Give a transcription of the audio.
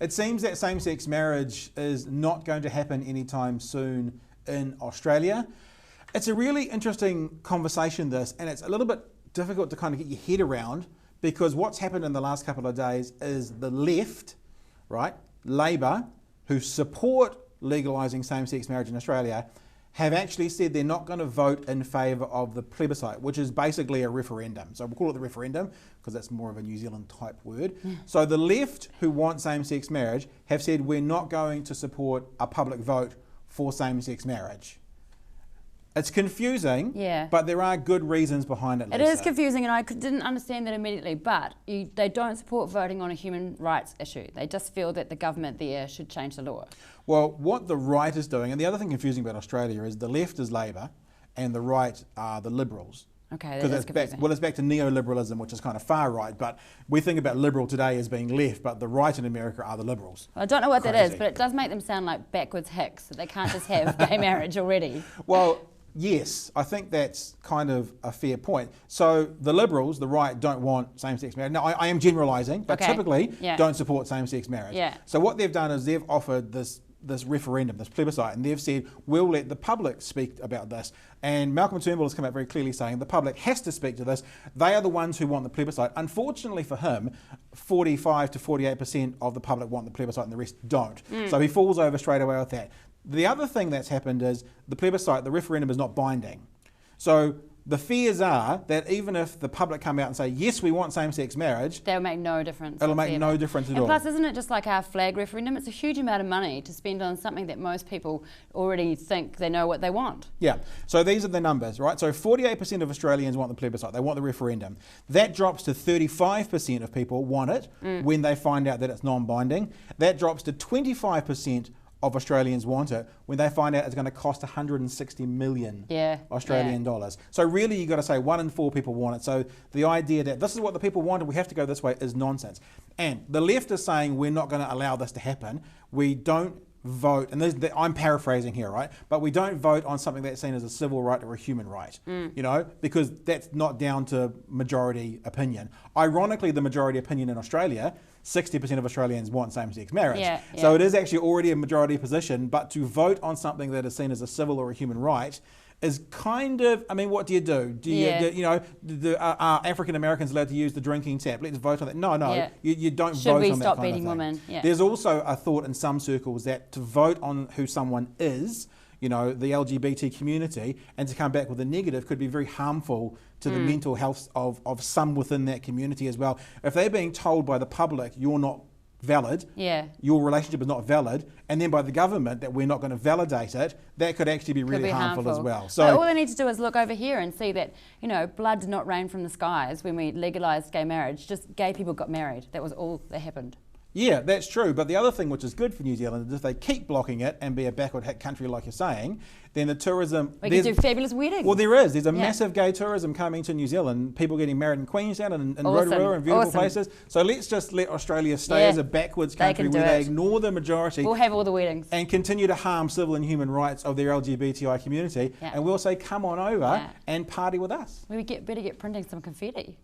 It seems that same-sex marriage is not going to happen anytime soon in Australia. It's a really interesting conversation, this, and it's a little bit difficult to kind of get your head around, because what's happened in the last couple of days is the left, right, Labor, who support legalising same-sex marriage in Australia, have actually said they're not going to vote in favour of the plebiscite, which is basically a referendum. So we'll call it the referendum because that's more of a New Zealand type word. So the left, who want same-sex marriage, have said we're not going to support a public vote for same-sex marriage. It's confusing, but there are good reasons behind it, Lisa. It is confusing, and I didn't understand that immediately, but they don't support voting on a human rights issue. They just feel that the government there should change the law. Well, what the right is doing, and the other thing confusing about Australia is the left is Labor and the right are the Liberals. Okay, that is confusing. Well, it's back to neoliberalism, which is kind of far right, but we think about liberal today as being left, but the right in America are the Liberals. I don't know what that is, but it does make them sound like backwards hicks, that they can't just have gay marriage already. Well, yes, I think that's kind of a fair point. So the Liberals, the right, don't want same-sex marriage. Now, I am generalising, but typically don't support same-sex marriage. So what they've done is they've offered this referendum, this plebiscite, and they've said, we'll let the public speak about this. And Malcolm Turnbull has come out very clearly saying the public has to speak to this. They are the ones who want the plebiscite. Unfortunately for him, 45 to 48% of the public want the plebiscite and the rest don't. So he falls over straight away with that. The other thing that's happened is the plebiscite, the referendum, is not binding. So the fears are that even if the public come out and say, yes, we want same-sex marriage, that'll make no difference. It'll make no difference at all. And plus, isn't it just like our flag referendum? It's a huge amount of money to spend on something that most people already think they know what they want. Yeah, so these are the numbers, right? So 48% of Australians want the plebiscite, they want the referendum. That drops to 35% of people want it when they find out that it's non-binding. That drops to 25% of Australians want it when they find out it's going to cost 160 million Australian dollars. So really you've got to say 1 in 4 people want it. So the idea that this is what the people want and we have to go this way is nonsense. And the left is saying we're not going to allow this to happen. We don't vote, and I'm paraphrasing here, right? But we don't vote on something that's seen as a civil right or a human right, you know, because that's not down to majority opinion. Ironically, the majority opinion in Australia, 60% of Australians want same-sex marriage. So it is actually already a majority position, but to vote on something that is seen as a civil or a human right is kind of, I mean, what do? Do you know, are African Americans allowed to use the drinking tap? Let's vote on that. No, you don't vote on that kind of thing. Should we stop beating women? There's also a thought in some circles that to vote on who someone is, you know, the LGBT community, and to come back with a negative could be very harmful to the mental health of some within that community as well. If they're being told by the public, you're not valid, your relationship is not valid, and then by the government that we're not going to validate it, that could actually be really harmful as well. So all they need to do is look over here and see that, you know, blood did not rain from the skies when we legalised gay marriage. Just gay people got married. That was all that happened. Yeah, that's true. But the other thing which is good for New Zealand is if they keep blocking it and be a backward hit country like you're saying, then the tourism... We can do fabulous weddings. Well, there is. There's a massive gay tourism coming to New Zealand. People getting married in Queenstown and in Rotorua and beautiful places. So let's just let Australia stay as a backwards country where they ignore the majority. We'll have all the weddings. And continue to harm civil and human rights of their LGBTI community. And we'll say, come on over and party with us. We better get printing some confetti.